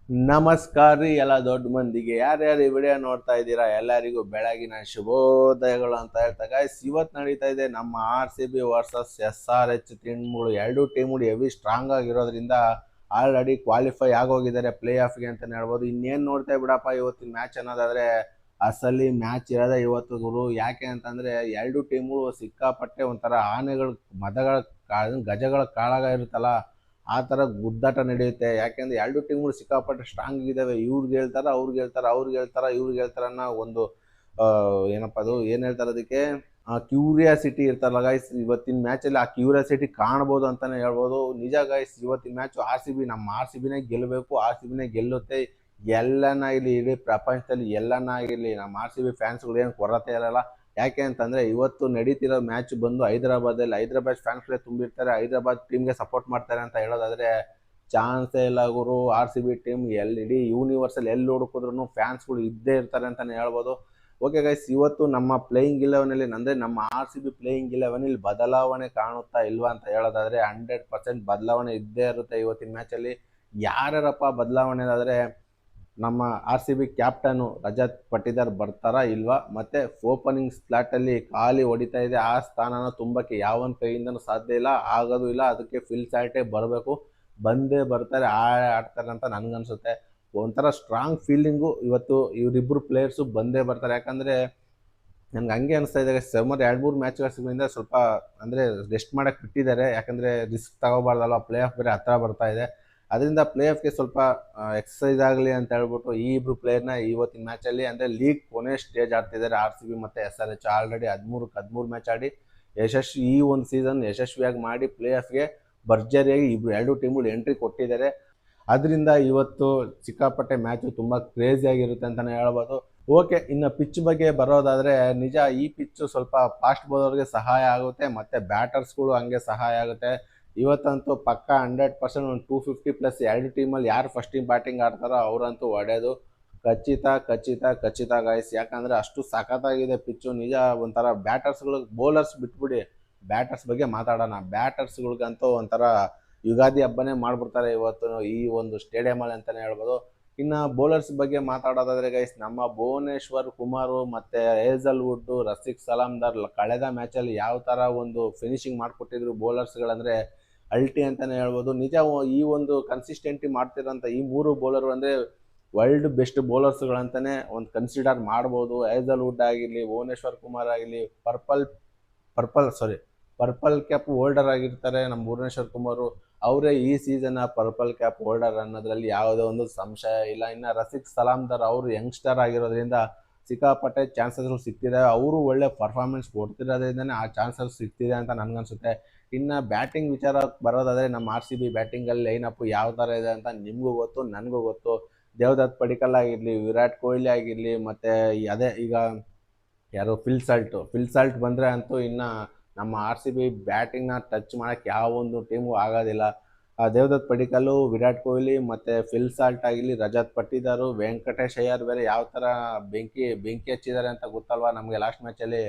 ನಮಸ್ಕಾರ ರೀ ಎಲ್ಲ ದೊಡ್ಡ ಮಂದಿಗೆ ಯಾರ್ಯಾರು ಈ ವಿಡಿಯೋ ನೋಡ್ತಾ ಇದ್ದೀರಾ ಎಲ್ಲರಿಗೂ ಬೆಳಗಿನ ಶುಭೋದಯಗಳು ಅಂತ ಹೇಳ್ತಾ ಗೈಸ್ ಇವತ್ತು ನಡೀತಾ ಇದೆ ನಮ್ಮ RCB ವರ್ಸಸ್ SRH ಟೀಮ್ಗಳು. ಎರಡು ಟೀಮ್ಗಳು ಹೆವಿ ಸ್ಟ್ರಾಂಗ್ ಆಗಿರೋದ್ರಿಂದ ಆಲ್ರೆಡಿ ಕ್ವಾಲಿಫೈ ಆಗೋಗಿದ್ದಾರೆ ಪ್ಲೇ ಆಫ್ಗೆ ಅಂತಲೇ ಹೇಳ್ಬೋದು. ಇನ್ನೇನು ನೋಡ್ತಾ ಬಿಡಪ್ಪ ಇವತ್ತಿನ ಮ್ಯಾಚ್ ಅನ್ನೋದಾದರೆ ಅಸಲಿ ಮ್ಯಾಚ್ ಇರೋದೇ ಇವತ್ತು ಗುರು. ಯಾಕೆ ಅಂತಂದರೆ ಎರಡು ಟೀಮ್ಗಳು ಸಿಕ್ಕಾಪಟ್ಟೆ ಒಂಥರ ಆನೆಗಳು ಮದಗಳ ಗಜಗಳ ಕಾಳಗ ಇರುತ್ತಲ್ಲ ಆ ಥರ ಗುದ್ದಾಟ ನಡೆಯುತ್ತೆ. ಯಾಕೆಂದ್ರೆ ಎರಡು ಟೀಮ್ಗಳು ಸಿಕ್ಕಾಪಟ್ಟೆ ಸ್ಟ್ರಾಂಗ್ ಇದ್ದಾವೆ. ಇವ್ರಿಗೆ ಹೇಳ್ತಾರ ಅವ್ರಿಗೆ ಹೇಳ್ತಾರ ಅವ್ರಿಗೆ ಹೇಳ್ತಾರ ಇವ್ರಿಗೆ ಹೇಳ್ತಾರ ಅನ್ನೋ ಒಂದು ಏನಪ್ಪ ಅದು ಏನು ಹೇಳ್ತಾರೆ ಅದಕ್ಕೆ ಕ್ಯೂರಿಯಾಸಿಟಿ ಇರ್ತಲ್ಲ ಗೈಸ್. ಇವತ್ತಿನ ಮ್ಯಾಚಲ್ಲಿ ಆ ಕ್ಯೂರಿಯಾಸಿಟಿ ಕಾಣ್ಬೋದು ಅಂತಾನೆ ಹೇಳ್ಬೋದು. ನಿಜ ಗೈಸ್, ಇವತ್ತಿನ ಮ್ಯಾಚು ನಮ್ಮ RCBನೇ ಗೆಲ್ಲಬೇಕು, RCBನೇ ಗೆಲ್ಲುತ್ತೆ. ಎಲ್ಲನ ಇಲ್ಲಿ ಇಡೀ ಪ್ರಪಂಚದಲ್ಲಿ ಎಲ್ಲನ ಇಲ್ಲಿ ನಮ್ಮ RCB ಫ್ಯಾನ್ಸ್ಗಳು ಏನು ಕೊರತೆ ಇರಲ್ಲ. ಯಾಕೆ ಅಂತಂದರೆ ಇವತ್ತು ನಡೀತಿರೋ ಮ್ಯಾಚ್ ಬಂದು ಹೈದರಾಬಾದಲ್ಲಿ ಹೈದರಾಬಾದ್ ಫ್ಯಾನ್ಸ್ಗಳೇ ತುಂಬಿರ್ತಾರೆ, ಹೈದರಾಬಾದ್ ಟೀಮ್ಗೆ ಸಪೋರ್ಟ್ ಮಾಡ್ತಾರೆ ಅಂತ ಹೇಳೋದಾದರೆ ಚಾನ್ಸೇ ಇಲ್ಲ ಗುರು. RCB ಟೀಮ್ ಇಡೀ ಯೂನಿವರ್ಸಲ್ಲಿ ಎಲ್ಲಿ ಹುಡುಕಿದ್ರು ಫ್ಯಾನ್ಸ್ಗಳು ಇದ್ದೇ ಇರ್ತಾರೆ ಅಂತಲೇ ಹೇಳ್ಬೋದು. ಓಕೆ ಗೈಸ್, ಇವತ್ತು ನಮ್ಮ ಪ್ಲೇಯಿಂಗ್ ಇಲೆವನಲ್ಲಿ ಅಂದರೆ ನಮ್ಮ RCB ಪ್ಲೇಯಿಂಗ್ ಇಲೆವನಲ್ಲಿ ಬದಲಾವಣೆ ಕಾಣುತ್ತಾ ಇಲ್ವಾ ಅಂತ ಹೇಳೋದಾದರೆ 100% ಬದಲಾವಣೆ ಇದ್ದೇ ಇರುತ್ತೆ ಇವತ್ತಿನ ಮ್ಯಾಚಲ್ಲಿ. ಯಾರ್ಯಾರಪ್ಪ ಬದಲಾವಣೆ ಆದರೆ ನಮ್ಮ RCB ಕ್ಯಾಪ್ಟನು ರಜತ್ ಪಟ್ಟಿದಾರ್ ಬರ್ತಾರಾ ಇಲ್ವಾ, ಮತ್ತು ಓಪನಿಂಗ್ ಸ್ಲಾಟಲ್ಲಿ ಖಾಲಿ ಹೊಡಿತಾ ಇದೆ, ಆ ಸ್ಥಾನನ ತುಂಬಕ್ಕೆ ಯಾವನ ಕೈಯಿಂದನೂ ಸಾಧ್ಯ ಇಲ್ಲ, ಆಗೋದು ಇಲ್ಲ. ಅದಕ್ಕೆ ಫಿಲ್ ಸಾಲ್ಟೇ ಬರಬೇಕು, ಬಂದೇ ಬರ್ತಾರೆ, ಆಡ್ತಾರೆ ಅಂತ ನನಗನ್ಸುತ್ತೆ. ಒಂಥರ ಸ್ಟ್ರಾಂಗ್ ಫೀಲಿಂಗು ಇವತ್ತು ಇವರಿಬ್ಬರು ಪ್ಲೇಯರ್ಸು ಬಂದೇ ಬರ್ತಾರೆ. ಯಾಕಂದರೆ ನನಗೆ ಹಂಗೆ ಅನಿಸ್ತಾ ಇದೆ ಸುಮಾರು 2-3 ಮ್ಯಾಚ್ಗಳಿಂದ ಸ್ವಲ್ಪ ಅಂದರೆ ರೆಸ್ಟ್ ಮಾಡೋಕ್ಕೆ ಬಿಟ್ಟಿದ್ದಾರೆ. ಯಾಕಂದರೆ ರಿಸ್ಕ್ ತಗೋಬಾರ್ದಲ್ಲ, ಪ್ಲೇ ಆಫ್ ಬೇರೆ ಹತ್ರ ಬರ್ತಾ ಇದೆ. ಅದರಿಂದ ಪ್ಲೇ ಆಫ್ಗೆ ಸ್ವಲ್ಪ ಎಕ್ಸಸೈಸ್ ಆಗಲಿ ಅಂತ ಹೇಳ್ಬಿಟ್ಟು ಈ ಇಬ್ಬರು ಪ್ಲೇಯರ್ನ ಇವತ್ತಿನ ಮ್ಯಾಚಲ್ಲಿ ಅಂದರೆ ಲೀಗ್ ಕೊನೆ ಸ್ಟೇಜ್ ಆಡ್ತಿದ್ದಾರೆ RCB ಮತ್ತು SRH. ಆಲ್ರೆಡಿ 13 ಮ್ಯಾಚ್ ಆಡಿ ಈ ಒಂದು ಸೀಸನ್ ಯಶಸ್ವಿಯಾಗಿ ಮಾಡಿ ಪ್ಲೇ ಆಫ್ಗೆ ಭರ್ಜರಿಯಾಗಿ ಎರಡು ಟೀಮ್ಗಳು ಎಂಟ್ರಿ ಕೊಟ್ಟಿದ್ದಾರೆ. ಅದರಿಂದ ಇವತ್ತು ಸಿಕ್ಕಾಪಟ್ಟೆ ಮ್ಯಾಚು ತುಂಬ ಕ್ರೇಜಿಯಾಗಿರುತ್ತೆ ಅಂತಲೇ ಹೇಳ್ಬೋದು. ಓಕೆ, ಇನ್ನು ಪಿಚ್ ಬಗ್ಗೆ ಬರೋದಾದರೆ ನಿಜ ಈ ಪಿಚ್ಚು ಸ್ವಲ್ಪ ಫಾಸ್ಟ್ ಬೌಲರ್ಗೆ ಸಹಾಯ ಆಗುತ್ತೆ ಮತ್ತು ಬ್ಯಾಟರ್ಸ್ಗಳು ಹಂಗೆ ಸಹಾಯ ಆಗುತ್ತೆ. ಇವತ್ತಂತೂ ಪಕ್ಕ 100% ಒಂದು 250+ ಎರಡು ಟೀಮಲ್ಲಿ ಯಾರು ಫಸ್ಟ್ ಟೀಮ್ ಬ್ಯಾಟಿಂಗ್ ಆಡ್ತಾರೋ ಅವರಂತೂ ಹೊಡೆಯೋದು ಖಚಿತ ಖಚಿತ ಖಚಿತ ಗಾಯ್ಸ್. ಯಾಕಂದರೆ ಅಷ್ಟು ಸಖತ್ತಾಗಿದೆ ಪಿಚ್ಚು. ನಿಜ ಒಂಥರ ಬೌಲರ್ಸ್ ಬಿಟ್ಬಿಡಿ, ಬ್ಯಾಟರ್ಸ್ ಬಗ್ಗೆ ಮಾತಾಡೋಣ. ಬ್ಯಾಟರ್ಸ್ಗಳಿಗಂತೂ ಒಂಥರ ಯುಗಾದಿ ಹಬ್ಬನೇ ಮಾಡಿಬಿಡ್ತಾರೆ ಇವತ್ತು ಈ ಒಂದು ಸ್ಟೇಡಿಯಮಲ್ಲಿ ಅಂತಲೇ ಹೇಳ್ಬೋದು. ಇನ್ನು ಬೌಲರ್ಸ್ ಬಗ್ಗೆ ಮಾತಾಡೋದಾದರೆ ಗೈಸ್, ನಮ್ಮ ಭುವನೇಶ್ವರ್ ಕುಮಾರು ಮತ್ತು ಹೇಜಲ್ವುಡ್, ರಸಿಕ್ ಸಲಾಮ್ದಾರ್ ಕಳೆದ ಮ್ಯಾಚಲ್ಲಿ ಯಾವ ಥರ ಒಂದು ಫಿನಿಶಿಂಗ್ ಮಾಡಿಕೊಟ್ಟಿದ್ರು ಬೌಲರ್ಸ್ಗಳಂದರೆ ಅಲ್ಟಿ ಅಂತಲೇ ಹೇಳ್ಬೋದು. ನಿಜ ಈ ಒಂದು ಕನ್ಸಿಸ್ಟೆಂಟಿ ಮಾಡ್ತಿರೋಂಥ ಈ ಮೂರು ಬೌಲರು ಅಂದರೆ ವರ್ಲ್ಡ್ ಬೆಸ್ಟ್ ಬೌಲರ್ಸ್ಗಳಂತಲೇ ಒಂದು ಕನ್ಸಿಡರ್ ಮಾಡ್ಬೋದು. ಹೇಜಲ್ವುಡ್ ಆಗಿರಲಿ, ಭುವನೇಶ್ವರ್ ಕುಮಾರ್ ಆಗಿರಲಿ, ಪರ್ಪಲ್ ಕ್ಯಾಪ್ ಹೋಲ್ಡರ್ ಆಗಿರ್ತಾರೆ ನಮ್ಮ ಭುವನೇಶ್ವರ್ ಕುಮಾರು. ಅವರೇ ಈ ಸೀಸನ್ ಪರ್ಪಲ್ ಕ್ಯಾಪ್ ಹೋಲ್ಡರ್ ಅನ್ನೋದ್ರಲ್ಲಿ ಯಾವುದೇ ಒಂದು ಸಂಶಯ ಇಲ್ಲ. ಇನ್ನು ರಸಿಕ್ ಸಲಾಮ್ದಾರ್ ಅವರು ಯಂಗ್ಸ್ಟರ್ ಆಗಿರೋದ್ರಿಂದ ಸಿಕ್ಕಾಪಟ್ಟೆ ಚಾನ್ಸಸ್ಗಳು ಸಿಗ್ತಿದೆ. ಅವರು ಒಳ್ಳೆ ಪರ್ಫಾರ್ಮೆನ್ಸ್ ಕೊಡ್ತಿರೋದ್ರಿಂದನೇ ಆ ಚಾನ್ಸಸ್ ಸಿಗ್ತಿದೆ ಅಂತ ನನಗನ್ಸುತ್ತೆ. ಇನ್ನು ಬ್ಯಾಟಿಂಗ್ ವಿಚಾರ ಬರೋದಾದರೆ ನಮ್ಮ RCB ಬ್ಯಾಟಿಂಗಲ್ಲಿ ಲೈನಪ್ಪು ಯಾವ ಥರ ಇದೆ ಅಂತ ನಿಮಗೂ ಗೊತ್ತು, ನನಗೂ ಗೊತ್ತು. ದೇವದತ್ ಪಡಿಕ್ಕಲ್ ಆಗಿರಲಿ, ವಿರಾಟ್ ಕೊಹ್ಲಿ ಆಗಿರಲಿ, ಮತ್ತು ಅದೇ ಈಗ ಯಾರು ಫಿಲ್ ಸಾಲ್ಟ್ ಬಂದರೆ ಅಂತೂ ಇನ್ನು ನಮ್ಮ RCB ಬ್ಯಾಟಿಂಗ್ನ ಟಚ್ ಮಾಡೋಕ್ಕೆ ಯಾವ ಒಂದು ಟೀಮು ಆಗೋದಿಲ್ಲ. ದೇವದತ್ ಪಡಿಕ್ಕಲ್ಲು, ವಿರಾಟ್ ಕೊಹ್ಲಿ ಮತ್ತು ಫಿಲ್ ಸಾಲ್ಟ್ ಆಗಿರಲಿ, ರಜತ್ ಪಟ್ಟಿದಾರು, ವೆಂಕಟೇಶ್ ಅಯ್ಯರ್ ಬೇರೆ ಯಾವ ಥರ ಬೆಂಕಿ ಹಚ್ಚಿದ್ದಾರೆ ಅಂತ ಗೊತ್ತಲ್ವಾ ನಮಗೆ. ಲಾಸ್ಟ್ ಮ್ಯಾಚಲ್ಲಿ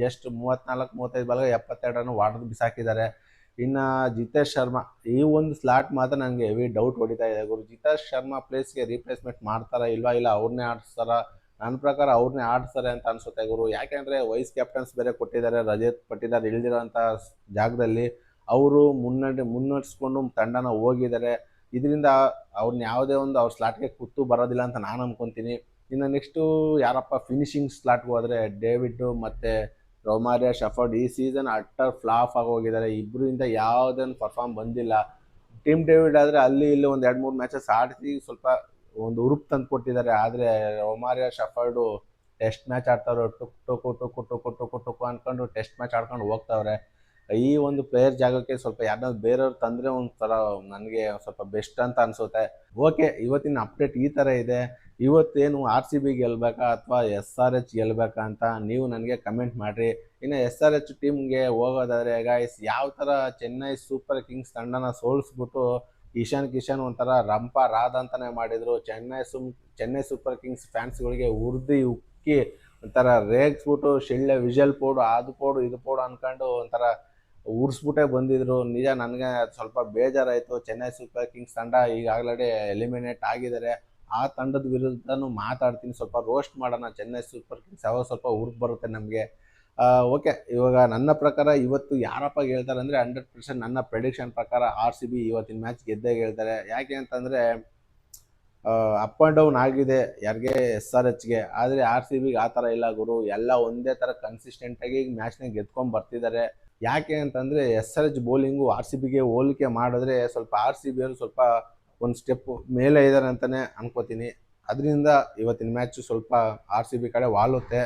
ಜಸ್ಟ್ 34-35 ಬಾಲ್ಗೆ 72 ರನ್ ಹೊಡೆದು ಬಿಸಾಕಿದ್ದಾರೆ. ಇನ್ನು ಜಿತೇಶ್ ಶರ್ಮಾ ಈ ಒಂದು ಸ್ಲಾಟ್ ಮಾತ್ರ ನನಗೆ ಹೆವಿ ಡೌಟ್ ಹೊಡಿತಾ ಇದೆ ಗುರು. ಜಿತೇಶ್ ಶರ್ಮಾ ಪ್ಲೇಸ್ಗೆ ರೀಪ್ಲೇಸ್ಮೆಂಟ್ ಮಾಡ್ತಾರಾ ಇಲ್ಲ ಅವ್ರನ್ನೇ ಆಡಿಸ್ತಾರಾ? ನನ್ನ ಪ್ರಕಾರ ಅವ್ರನ್ನೇ ಆಡಿಸ್ತಾರೆ ಅಂತ ಅನಿಸುತ್ತೆ ಗುರು. ಯಾಕೆಂದರೆ ವೈಸ್ ಕ್ಯಾಪ್ಟನ್ಸ್ ಬೇರೆ ಕೊಟ್ಟಿದ್ದಾರೆ, ರಜತ್ ಪಟ್ಟಿದಾರ್ ಇಳಿದಿರೋಂಥ ಜಾಗದಲ್ಲಿ ಅವರು ಮುನ್ನಡೆಸ್ಕೊಂಡು ತಂಡನ ಹೋಗಿದ್ದಾರೆ. ಇದರಿಂದ ಅವ್ರನ್ನ ಯಾವುದೇ ಒಂದು ಅವ್ರ ಸ್ಲಾಟ್ಗೆ ಕೂತು ಬರೋದಿಲ್ಲ ಅಂತ ನಾನು ಅನ್ಕೊತೀನಿ. ಇನ್ನು ನೆಕ್ಸ್ಟು ಯಾರಪ್ಪ ಫಿನಿಶಿಂಗ್ ಸ್ಲಾಟ್ಗೆ ಹೋದರೆ ಡೇವಿಡ್ ಮತ್ತು ರೊಮಾರಿಯೋ ಶಫರ್ಡ್ ಈ ಸೀಸನ್ ಅಟ್ಟರ್ ಫ್ಲಾಪ್ ಆಗಿ ಹೋಗಿದ್ದಾರೆ. ಇಬ್ಬರಿಂದ ಯಾವುದೇನು ಪರ್ಫಾರ್ಮ್ ಬಂದಿಲ್ಲ. ಟಿಮ್ ಡೇವಿಡ್ ಆದರೆ ಅಲ್ಲಿ ಇಲ್ಲಿ ಒಂದು 2-3 ಮ್ಯಾಚಸ್ ಆಡಿಸಿ ಸ್ವಲ್ಪ ಒಂದು ಹುರುಪ್ ತಂದು ಕೊಟ್ಟಿದ್ದಾರೆ. ಆದರೆ ರೊಮಾರಿಯೋ ಶಫರ್ಡು ಟೆಸ್ಟ್ ಮ್ಯಾಚ್ ಆಡ್ತಾವ್ರೆ, ಟುಕ್ ಅಂದ್ಕೊಂಡು ಟೆಸ್ಟ್ ಮ್ಯಾಚ್ ಆಡ್ಕೊಂಡು ಹೋಗ್ತಾವ್ರೆ. ಈ ಒಂದು ಪ್ಲೇಯರ್ ಜಾಗಕ್ಕೆ ಸ್ವಲ್ಪ ಯಾರನ್ನಾದ್ರು ಬೇರೆಯವ್ರು ತಂದರೆ ಒಂಥರ ನನಗೆ ಸ್ವಲ್ಪ ಬೆಸ್ಟ್ ಅಂತ ಅನಿಸುತ್ತೆ. ಓಕೆ, ಇವತ್ತಿನ ಅಪ್ಡೇಟ್ ಈ ಥರ ಇದೆ. ಇವತ್ತೇನು RCB ಗೆಲ್ಲಬೇಕಾ ಅಥವಾ SRH ಗೆಲ್ಲಬೇಕಾ ಅಂತ ನೀವು ನನಗೆ ಕಮೆಂಟ್ ಮಾಡಿರಿ. ಇನ್ನು SRH ಟೀಮ್ಗೆ ಹೋಗೋದಾದರೆ ಗಾಯ್ಸ್, ಯಾವ ಥರ ಚೆನ್ನೈ ಸೂಪರ್ ಕಿಂಗ್ಸ್ ತಂಡನ ಸೋಲಿಸ್ಬಿಟ್ಟು ಇಶಾನ್ ಕಿಶನ್ ಒಂಥರ ರಂಪ ರಾದ ಅಂತಲೇ ಮಾಡಿದರು. ಚೆನ್ನೈ ಸೂಪರ್ ಕಿಂಗ್ಸ್ ಫ್ಯಾನ್ಸ್ಗಳಿಗೆ ಉಕ್ಕಿ ಒಂಥರ ರೇಗಿಸ್ಬಿಟ್ಟು ವಿಜಲ್ ಪೋಡು ಅದು ಪೋಡು ಇದು ಪೋಡು ಅಂದ್ಕೊಂಡು ಒಂಥರ ಉರ್ಸ್ಬಿಟ್ಟೆ ಬಂದಿದ್ರು. ನಿಜ ನನಗೆ ಸ್ವಲ್ಪ ಬೇಜಾರಾಯಿತು. ಚೆನ್ನೈ ಸೂಪರ್ ಕಿಂಗ್ಸ್ ತಂಡ ಈಗಾಗಲೇ ಎಲಿಮಿನೇಟ್ ಆಗಿದ್ದಾರೆ. ಆ ತಂಡದ ವಿರುದ್ಧನೂ ಮಾತಾಡ್ತೀನಿ, ಸ್ವಲ್ಪ ರೋಸ್ಟ್ ಮಾಡೋಣ. ಚೆನ್ನೈ ಸೂಪರ್ ಕಿಂಗ್ಸ್ ಯಾವಾಗ ಸ್ವಲ್ಪ ಉರ್ಗ್ ಬರುತ್ತೆ ನಮಗೆ. ಓಕೆ, ಇವಾಗ ನನ್ನ ಪ್ರಕಾರ ಇವತ್ತು ಯಾರಪ್ಪ ಗೆಲ್ತಾರೆ ಅಂದರೆ 100% ನನ್ನ ಪ್ರೆಡಿಕ್ಷನ್ ಪ್ರಕಾರ RCB ಇವತ್ತಿನ ಮ್ಯಾಚ್ ಗೆದ್ದೇ ಗೆಲ್ತಾರೆ. ಯಾಕೆ ಅಂತಂದರೆ ಅಪ್ ಆ್ಯಂಡ್ ಡೌನ್ ಆಗಿದೆ ಯಾರಿಗೆ SRHಗೆ, ಆದರೆ RCBಗೆ ಆ ಥರ ಇಲ್ಲ ಗುರು. ಎಲ್ಲ ಒಂದೇ ಥರ ಕನ್ಸಿಸ್ಟೆಂಟಾಗಿ ಮ್ಯಾಚ್ನ ಗೆದ್ಕೊಂಡು ಬರ್ತಿದ್ದಾರೆ. ಯಾಕೆ ಅಂತಂದರೆ SRH ಬೌಲಿಂಗು RCBಗೆ ಹೋಲಿಕೆ ಮಾಡಿದ್ರೆ ಸ್ವಲ್ಪ RCBಯವರು ಸ್ವಲ್ಪ ಒಂದು ಸ್ಟೆಪ್ ಮೇಲೆ ಇದ್ದಾರೆ ಅಂತಲೇ ಅನ್ಕೋತೀನಿ. ಅದರಿಂದ ಇವತ್ತಿನ ಮ್ಯಾಚು ಸ್ವಲ್ಪ RCB ಕಡೆ ವಾಲುತ್ತೆ.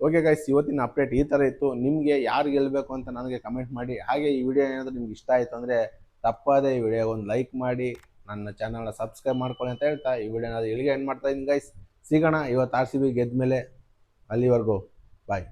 ಓಕೆ ಗೈಸ್, ಇವತ್ತಿನ ಅಪ್ಡೇಟ್ ಈ ಥರ ಇತ್ತು. ನಿಮಗೆ ಯಾರು ಗೆಲ್ಲಬೇಕು ಅಂತ ನನಗೆ ಕಮೆಂಟ್ ಮಾಡಿ. ಹಾಗೆ ಈ ವಿಡಿಯೋ ಏನಾದರೂ ನಿಮ್ಗೆ ಇಷ್ಟ ಆಯಿತು ಅಂದರೆ ತಪ್ಪದೇ ಈ ವಿಡಿಯೋ ಒಂದು ಲೈಕ್ ಮಾಡಿ, ನನ್ನ ಚಾನಲ್ನ ಸಬ್ಸ್ಕ್ರೈಬ್ ಮಾಡ್ಕೊಳ್ಳಿ ಅಂತ ಹೇಳ್ತಾ ಈ ವಿಡಿಯೋನ ಇಲ್ಲಿಗೆ ಎಂಡ್ ಮಾಡ್ತಾ ಇದ್ದೀನಿ ಗೈಸ್. ಸಿಗೋಣ ಇವತ್ತು RCB ಗೆದ್ದ ಮೇಲೆ. ಅಲ್ಲಿವರೆಗೂ ಬಾಯ್.